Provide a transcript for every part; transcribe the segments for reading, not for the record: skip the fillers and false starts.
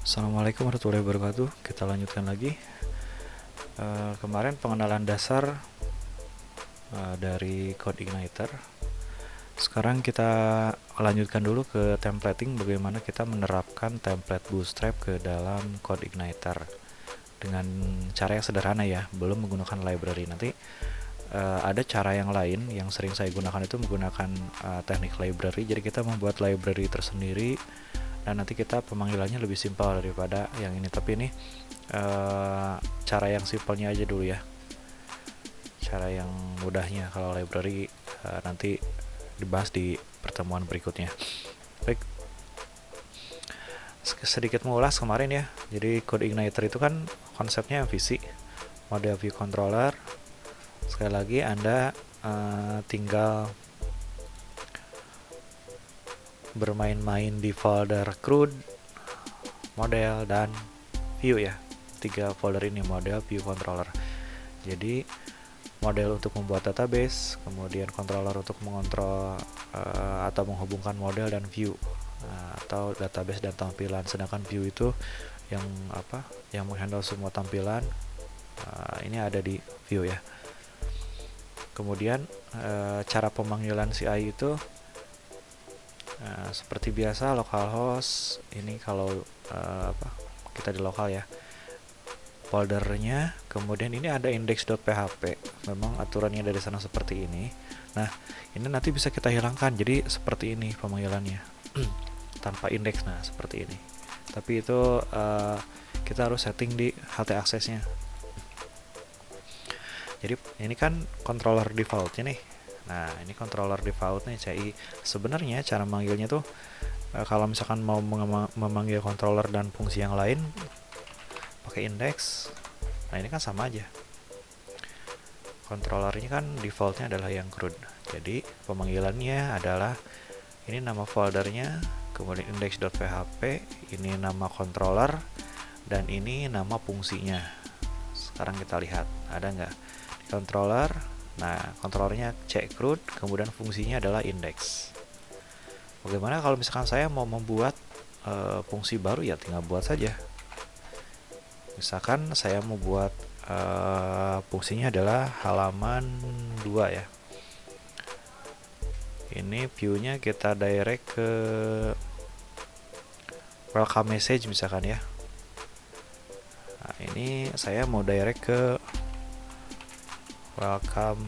Assalamualaikum warahmatullahi wabarakatuh. Kita lanjutkan lagi. Kemarin pengenalan dasar dari CodeIgniter. Sekarang kita lanjutkan dulu ke templating, bagaimana kita menerapkan template Bootstrap ke dalam CodeIgniter dengan cara yang sederhana ya, belum menggunakan library. Nanti ada cara yang lain yang sering saya gunakan, itu menggunakan teknik library. Jadi kita membuat library tersendiri dan nanti kita pemanggilannya lebih simpel daripada yang ini. Tapi ini cara yang simpelnya aja dulu ya, cara yang mudahnya. Kalau library nanti dibahas di pertemuan berikutnya. Baik, sedikit mengulas kemarin ya. Jadi CodeIgniter itu kan konsepnya MVC, model view controller. Sekali lagi Anda tinggal bermain-main di folder CRUD, model, dan view ya. 3 folder ini, model, view, controller. Jadi model untuk membuat database, kemudian controller untuk mengontrol atau menghubungkan model dan view atau database dan tampilan. Sedangkan view itu yang menghandle semua tampilan. Ini ada di view ya. Kemudian cara pemanggilan CI itu seperti biasa, localhost. Ini kalau kita di lokal ya, foldernya. Kemudian ini ada index.php. Memang aturannya dari sana seperti ini. Nah, ini nanti bisa kita hilangkan. Jadi seperti ini pemanggilannya tanpa indeks. Nah, seperti ini. Tapi itu kita harus setting di htaccess-nya. Jadi ini kan controller defaultnya nih. Nah, ini controller defaultnya CI. Sebenarnya cara manggilnya tuh kalau misalkan mau memanggil controller dan fungsi yang lain pakai index. Nah, ini kan sama aja. Controllernya kan defaultnya adalah yang CRUD. Jadi pemanggilannya adalah ini nama foldernya, kemudian index.php, ini nama controller, dan ini nama fungsinya. Sekarang kita lihat ada nggak di controller. Nah, controllernya CRUD, kemudian fungsinya adalah index. Bagaimana kalau misalkan saya mau membuat fungsi baru? Ya tinggal buat saja. Misalkan saya mau buat fungsinya adalah halaman 2 ya. Ini view-nya kita direct ke welcome message misalkan ya. Nah, ini saya mau direct ke welcome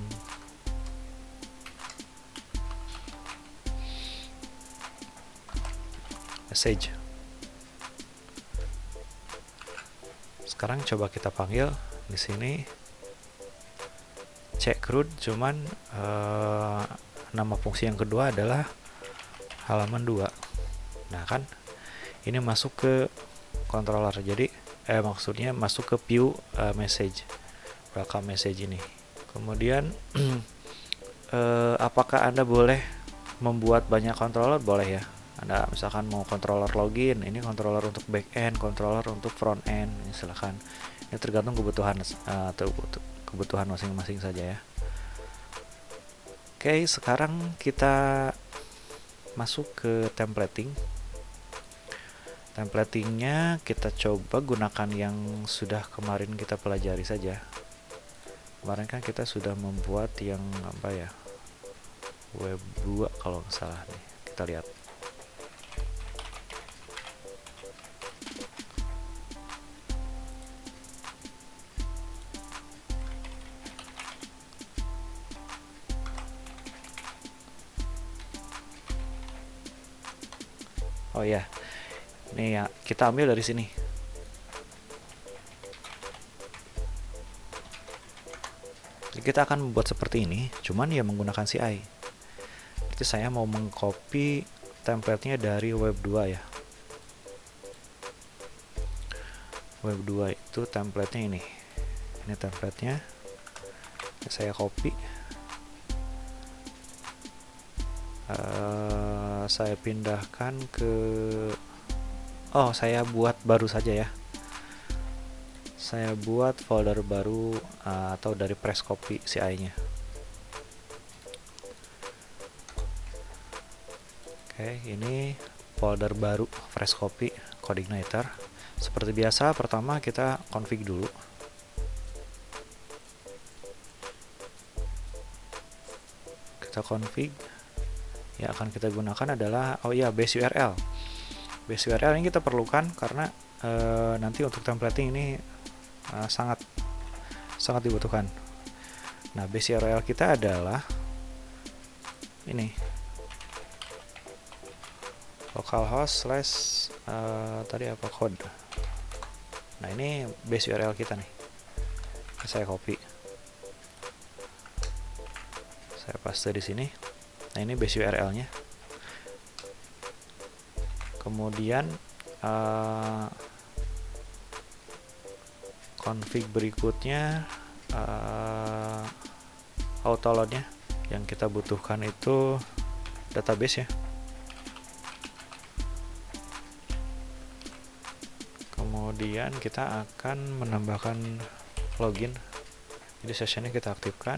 message. Sekarang coba kita panggil di sini CRUD, cuman nama fungsi yang kedua adalah halaman 2. Nah, kan ini masuk ke controller. Jadi maksudnya masuk ke view message, welcome message ini. Kemudian apakah Anda boleh membuat banyak controller? Boleh ya. Anda misalkan mau controller login, ini controller untuk backend, controller untuk front end, silakan. Ini tergantung kebutuhan kebutuhan masing-masing saja ya. Oke, sekarang kita masuk ke templating. Templatingnya kita coba gunakan yang sudah kemarin kita pelajari saja. Kemarin kan kita sudah membuat yang web 2 kalau nggak salah nih. Kita lihat. Oh ya, ini ya kita ambil dari sini. Jadi kita akan membuat seperti ini, cuman ya menggunakan CI. Jadi saya mau mengcopy template-nya dari web 2 ya. Web 2 itu template-nya ini. Ini template-nya. Saya copy. Saya pindahkan ke saya buat baru saja ya. Saya buat folder baru atau dari press copy CI-nya. Oke, ini folder baru fresh copy CodeIgniter. Seperti biasa, pertama kita config dulu. Kita config. Yang akan kita gunakan adalah base URL. Base URL ini kita perlukan karena nanti untuk templating ini sangat dibutuhkan. Nah, base URL kita adalah ini, localhost tadi apa, code. Nah, ini base URL kita nih. Saya copy, saya paste di sini. Nah, ini base URL-nya. Kemudian config berikutnya autoload-nya. Yang kita butuhkan itu database ya. Kemudian kita akan menambahkan login. Jadi sessionnya kita aktifkan.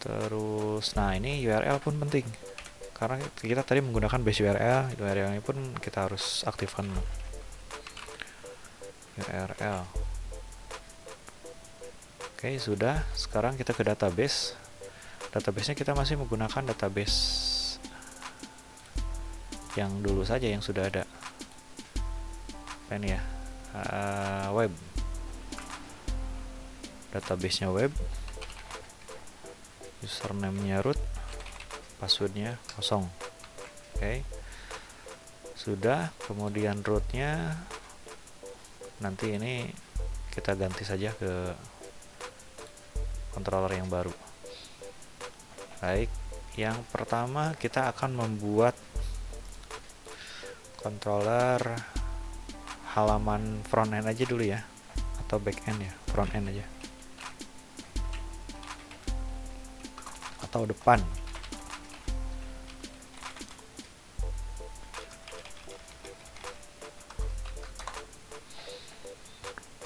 Terus, nah ini URL pun penting karena kita tadi menggunakan base URL. URL ini pun kita harus aktifkan. URL. Oke, sudah. Sekarang kita ke database. Database-nya kita masih menggunakan database yang dulu saja, yang sudah ada. Ini ya, web. Database-nya web. Username-nya root, password-nya kosong. Oke. Sudah, kemudian root-nya nanti ini kita ganti saja ke controller yang baru. Baik, yang pertama kita akan membuat controller halaman front end aja dulu ya, atau back end ya, front end aja, atau depan.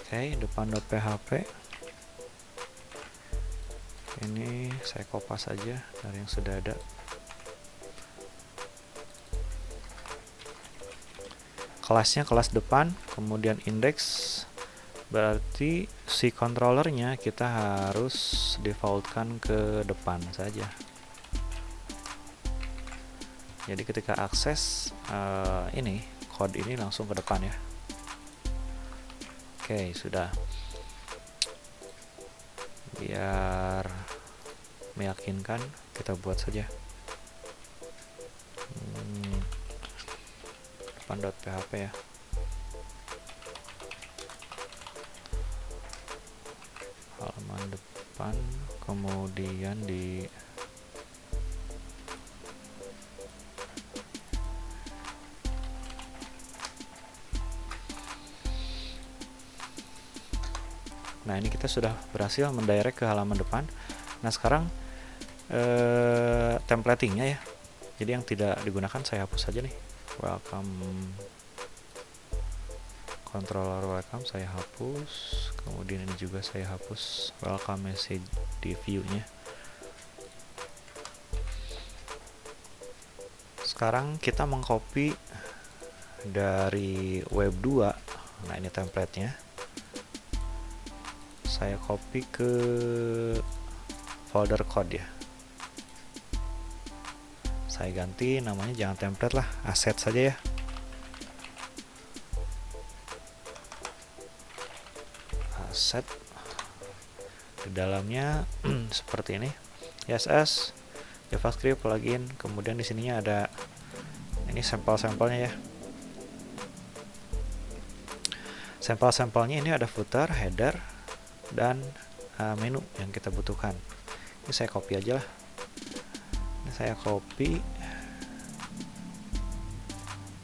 Oke, depan.php. Ini saya kopas saja dari yang sudah ada. Kelasnya kelas depan, kemudian index, berarti si controllernya kita harus defaultkan ke depan saja. Jadi ketika akses ini code ini langsung ke depan ya. Oke, sudah. Biar meyakinkan, kita buat saja depan.php ya. Halaman depan, kemudian di nah ini kita sudah berhasil mendirect ke halaman depan. Nah sekarang templatingnya ya, jadi yang tidak digunakan saya hapus saja nih. Welcome, controller welcome saya hapus, kemudian ini juga saya hapus welcome message di view nya. Sekarang kita mengcopy dari web 2. Nah ini template-nya, saya copy ke folder code ya. Saya ganti namanya, jangan template lah, asset saja ya. Asset. Di dalamnya seperti ini. CSS, JavaScript, plugin, kemudian di sininya ada ini sampel-sampelnya ya. Sampel-sampelnya ini ada footer, header, dan menu yang kita butuhkan. Ini saya copy aja lah. Ini saya copy,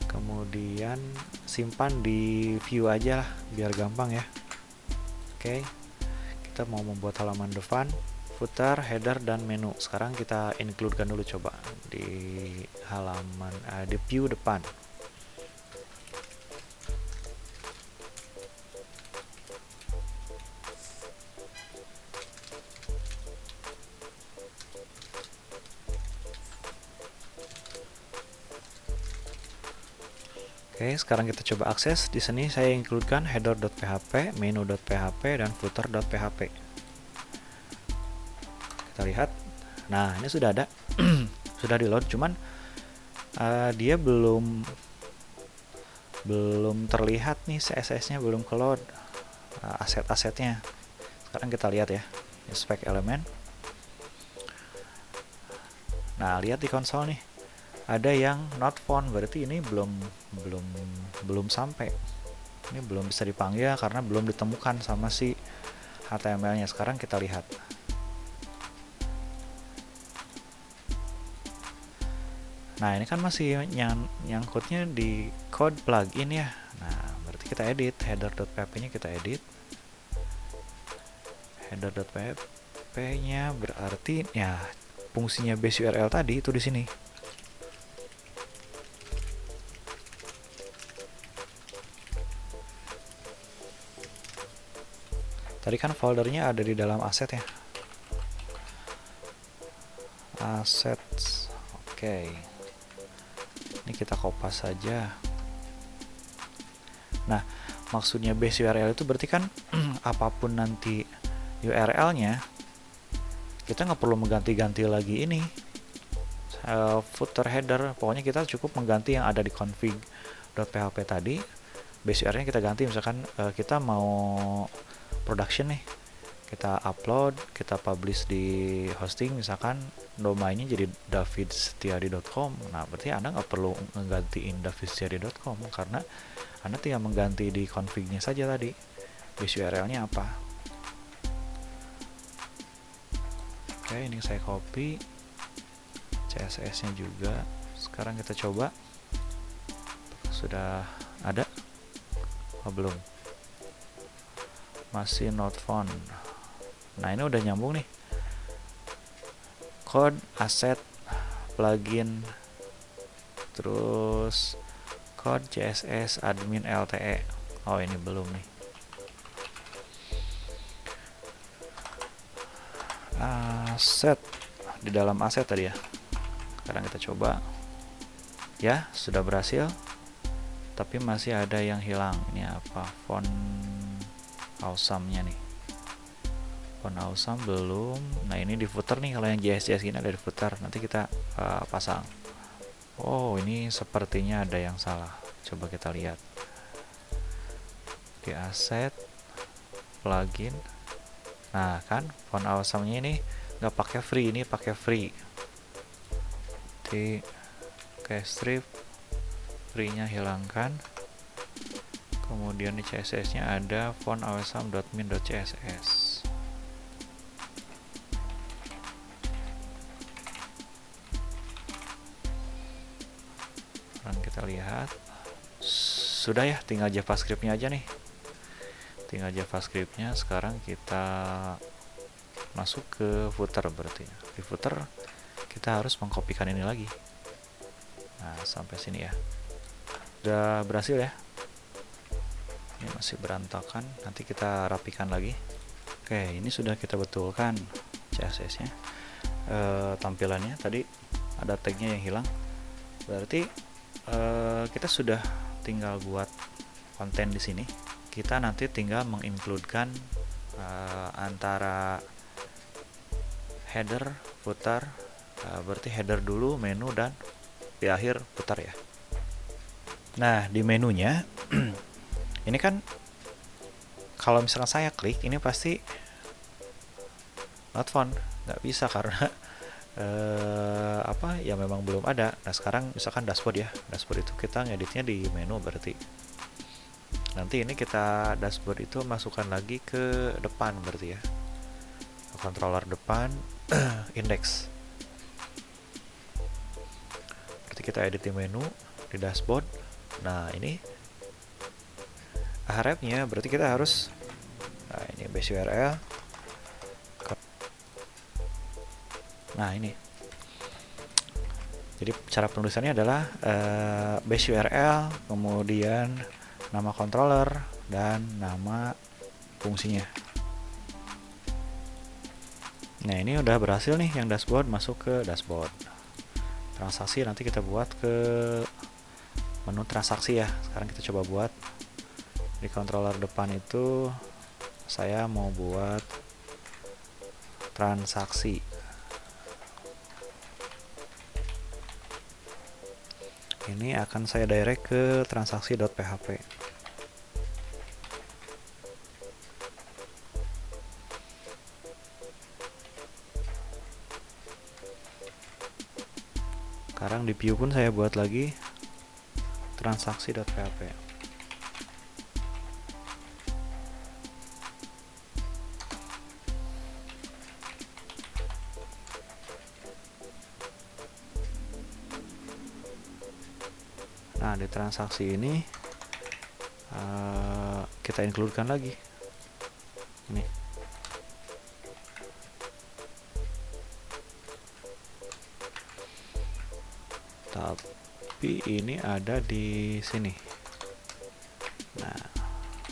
kemudian simpan di view aja lah biar gampang ya. Oke, kita mau membuat halaman depan, footer, header, dan menu. Sekarang kita includekan dulu coba di halaman di view depan. Oke, sekarang kita coba akses. Di sini saya includekan header.php, menu.php, dan footer.php. Kita lihat. Nah, ini sudah ada. Sudah di load, cuman dia belum terlihat nih, CSS-nya belum ke load, aset-asetnya. Sekarang kita lihat ya, spek elemen. Nah, lihat di konsol nih, ada yang not found, berarti ini belum sampai. Ini belum bisa dipanggil karena belum ditemukan sama si HTML-nya. Sekarang kita lihat. Nah, ini kan masih nyangkutnya di code plugin ya. Nah, berarti kita edit header.php-nya, kita edit. Header.php-nya berarti ya fungsinya base URL tadi itu di sini. Tadi kan foldernya ada di dalam aset ya. Assets. Oke. Ini kita kopas saja. Nah, maksudnya base URL itu berarti kan apapun nanti URL-nya, kita nggak perlu mengganti-ganti lagi ini footer header. Pokoknya kita cukup mengganti yang ada di config.php tadi. Base URL-nya kita ganti. Misalkan kita mau production nih, kita upload, kita publish di hosting, misalkan domainnya jadi davidsetiadi.com. Nah, berarti Anda nggak perlu menggantiin davidsetiadi.com karena Anda tinggal mengganti di config-nya saja tadi, base URL-nya apa. Oke, ini saya copy CSS-nya juga. Sekarang kita coba. Sudah ada? Oh, belum. Masih not found. Nah, ini udah nyambung nih. Code, asset, plugin, terus code, CSS, admin, LTE. Oh, ini belum nih. Aset di dalam aset tadi ya. Sekarang kita coba. Ya, sudah berhasil. Tapi masih ada yang hilang. Ini apa? Font awesome-nya nih. Font awesome belum. Nah, ini di footer nih, kalau yang JS ini ada di footer. Nanti kita pasang. Oh, ini sepertinya ada yang salah. Coba kita lihat. Di aset, plugin. Nah, kan font awesome-nya ini nggak pakai free, ini pakai free. Di strip, free-nya hilangkan. Kemudian di CSS-nya ada font awesome.min.css. Kita lihat. Sudah ya, tinggal JavaScript-nya aja nih. Tinggal JavaScript-nya. Sekarang kita masuk ke footer berarti. Di footer kita harus mengkopikan ini lagi. Nah, sampai sini ya. Udah berhasil ya. Ini masih berantakan, nanti kita rapikan lagi. Oke, ini sudah kita betulkan CSS-nya. Tampilannya tadi ada tag-nya yang hilang. Berarti kita sudah tinggal buat konten di sini. Kita nanti tinggal mengincludekan antara header, footer. Berarti header dulu, menu, dan di akhir footer ya. Nah, di menunya ini kan kalau misalkan saya klik, ini pasti not found, nggak bisa karena ya memang belum ada. Nah, sekarang misalkan dashboard ya, dashboard itu kita ngeditnya di menu, berarti nanti ini kita dashboard itu masukkan lagi ke depan berarti ya, controller depan index. Berarti kita edit di menu, di dashboard. Nah, ini harapnya berarti kita harus, nah ini base URL. Nah, ini jadi cara penulisannya adalah base URL, kemudian nama controller dan nama fungsinya. Nah, ini udah berhasil nih, yang dashboard masuk ke dashboard. Transaksi nanti kita buat ke menu transaksi ya. Sekarang kita coba buat di controller depan itu saya mau buat transaksi. Ini akan saya direct ke transaksi.php. Sekarang di view pun saya buat lagi transaksi.php. Nah, di transaksi ini kita include-kan lagi ini. Tapi ini ada di sini. Nah,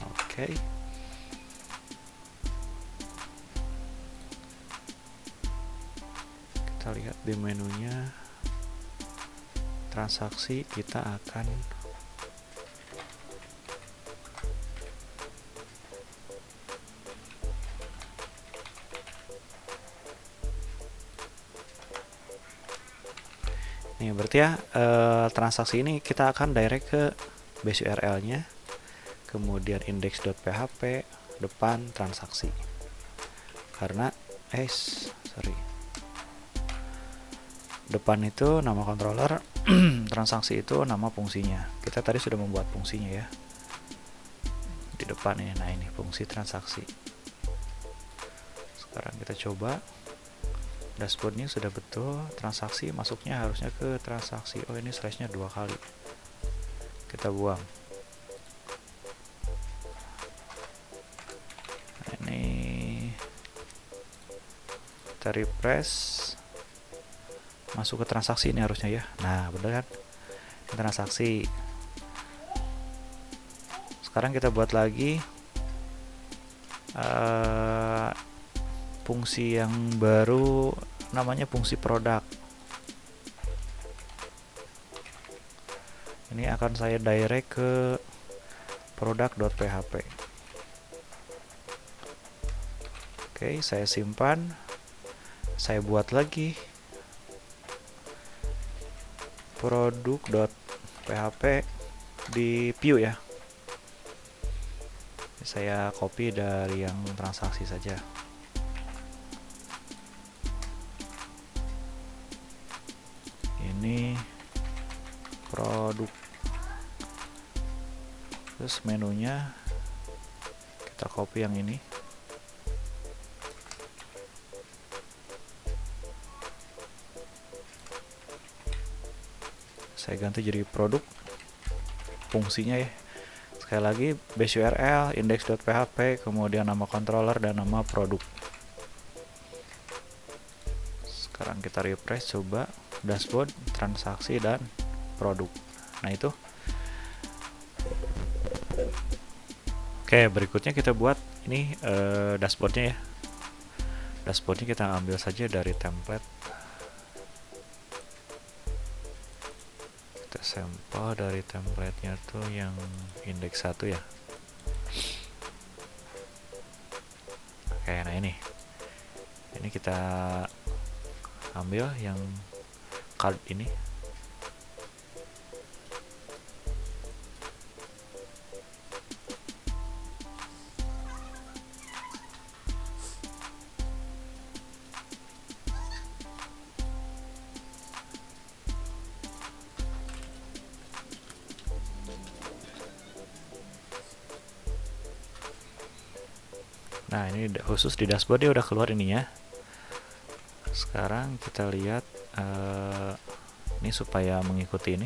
oke. Kita lihat di menunya transaksi, kita akan nih, berarti ya transaksi ini kita akan direct ke base URL-nya, kemudian index.php, depan transaksi. Karena depan itu nama controller, transaksi itu nama fungsinya. Kita tadi sudah membuat fungsinya ya di depan ini. Nah, ini fungsi transaksi. Sekarang kita coba dashboardnya sudah betul, transaksi masuknya harusnya ke transaksi. Oh, ini slashnya 2 kali, kita buang. Nah, ini kita refresh, masuk ke transaksi ini harusnya ya. Nah, bener kan, transaksi. Sekarang kita buat lagi fungsi yang baru, namanya fungsi produk. Ini akan saya direct ke product.php. Oke, saya simpan, saya buat lagi produk.php di view ya. Saya copy dari yang transaksi saja. Ini produk, terus menunya kita copy yang ini. Saya ganti jadi produk, fungsinya ya. Sekali lagi, base URL, index.php, kemudian nama controller dan nama produk. Sekarang kita refresh, coba dashboard, transaksi, dan produk. Nah, itu. Oke, berikutnya kita buat ini dashboardnya ya. Dashboardnya kita ambil saja dari template. Kita sampel dari templatenya tuh yang index 1 ya. Oke, nah ini kita ambil yang card ini. Nah, ini khusus di dashboard dia udah keluar ininya. Sekarang kita lihat ini supaya mengikuti ini.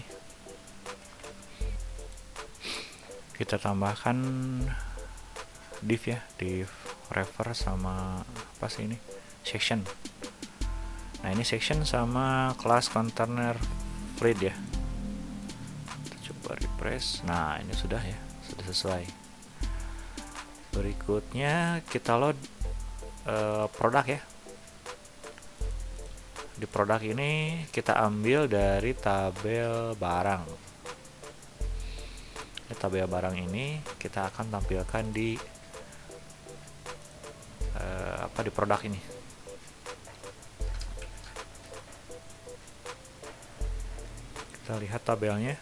Kita tambahkan div ya, div refer sama apa sih ini? Section. Nah, ini section sama class container fleet ya. Kita coba refresh. Nah, ini sudah ya, sudah sesuai. Berikutnya kita load produk ya. Di produk ini kita ambil dari tabel barang. tabel barang ini kita akan tampilkan di di produk ini. Kita lihat tabelnya.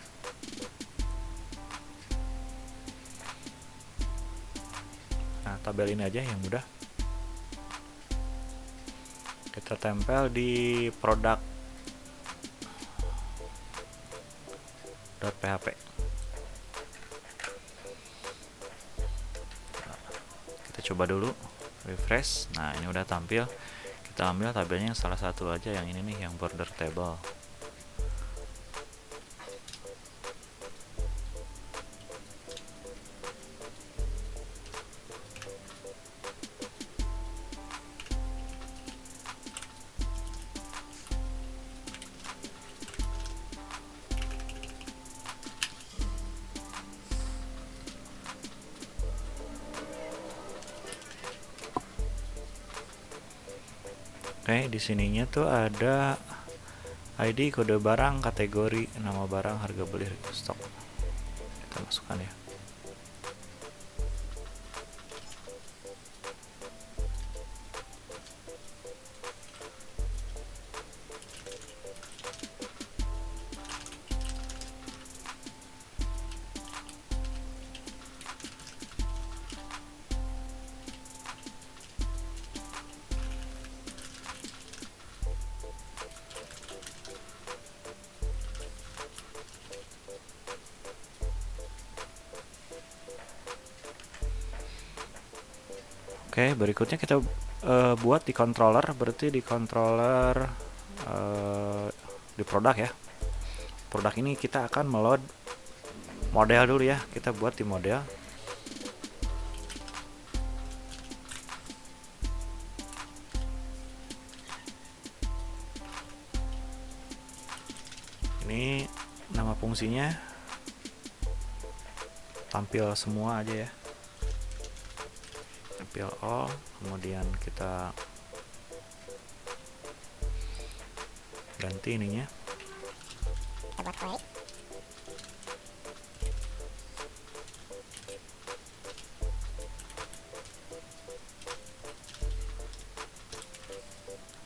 Nah, tabel ini aja yang mudah. Kita tempel di produk .php. Kita coba dulu, refresh. Nah, ini udah tampil. Kita ambil tabelnya salah satu aja, yang ini nih, yang border table. Oke, di sininya tuh ada ID, kode barang, kategori, nama barang, harga beli, stok. Kita masukkan ya. Oke, berikutnya kita buat di controller, berarti di controller di produk ya. Produk ini kita akan meload model dulu ya. Kita buat di model. Ini nama fungsinya tampil semua aja ya. Tampil all, kemudian kita ganti ininya.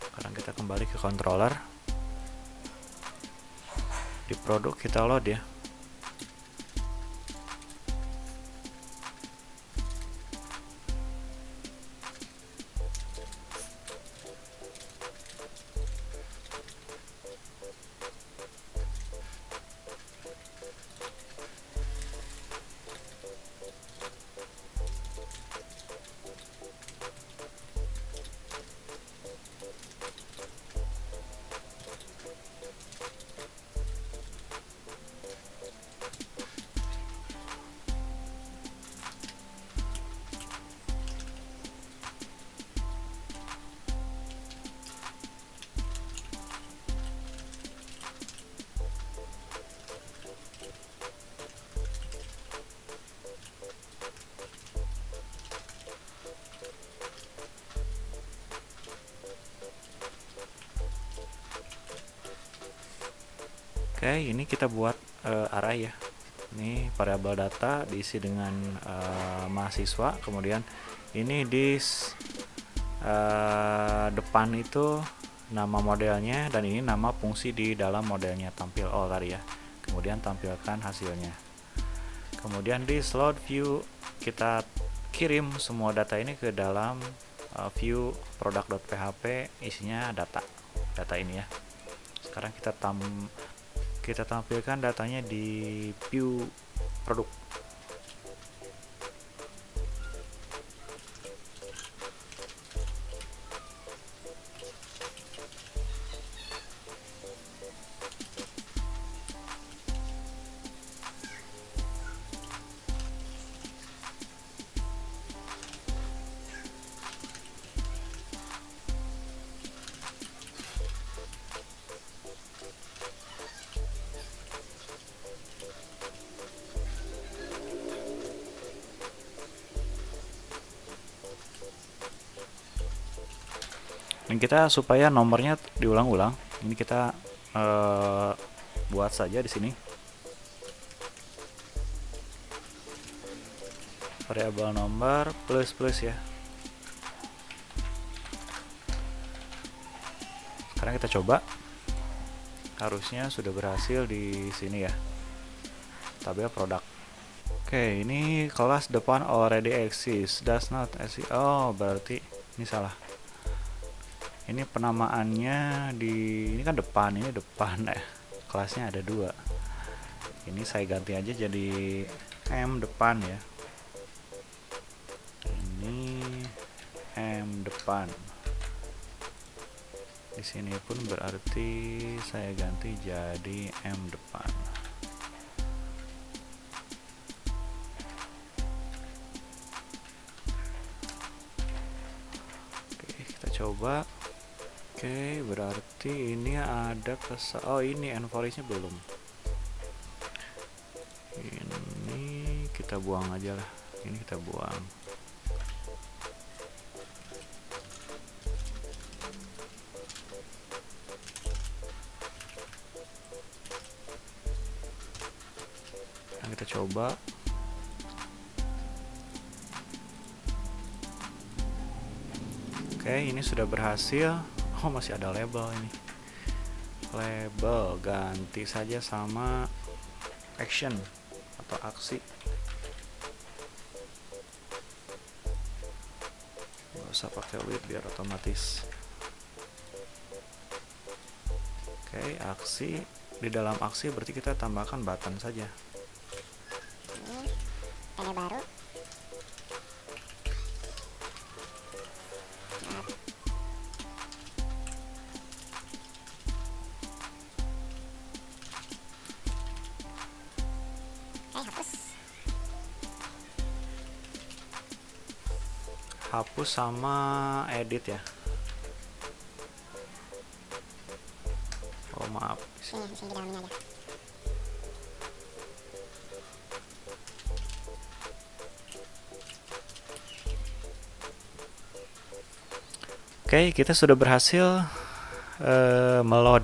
Sekarang kita kembali ke controller. Di produk kita load ya. Oke, ini kita buat array ya. Ini variabel data diisi dengan mahasiswa, kemudian ini di depan itu nama modelnya, dan ini nama fungsi di dalam modelnya, tampil all tadi ya. Kemudian tampilkan hasilnya. Kemudian di slot view kita kirim semua data ini ke dalam view product.php, isinya data ini ya. Sekarang kita tampilkan datanya di view produk. Dan kita supaya nomornya diulang-ulang, ini kita buat saja di sini. variabel nomor plus ya. Sekarang kita coba, harusnya sudah berhasil di sini ya, tabel produk. Oke, ini kelas depan already exists, does not exist. Oh, berarti ini salah. Ini penamaannya ini kan depan, ini depan ya. Kelasnya ada 2. Ini saya ganti aja jadi M depan ya. Ini M depan. Di sini pun berarti saya ganti jadi M depan. Oke, kita coba. Oke, berarti ini ada oh ini envoice-nya belum. Ini kita buang aja lah. Ini kita buang. Kita coba. Oke, ini sudah berhasil. Oh, masih ada label ini. Label ganti saja sama action atau aksi. Nggak usah pakai with biar otomatis. Oke, aksi. Di dalam aksi berarti kita tambahkan button saja. Ada baru. Hapus sama edit ya. Oh maaf. Sini di dalamnya aja. Oke, kita sudah berhasil meload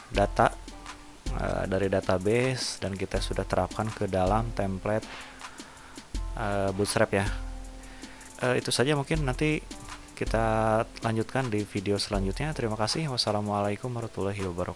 data dari database dan kita sudah terapkan ke dalam template Bootstrap ya. Itu saja, mungkin nanti kita lanjutkan di video selanjutnya. Terima kasih. Wassalamualaikum warahmatullahi wabarakatuh.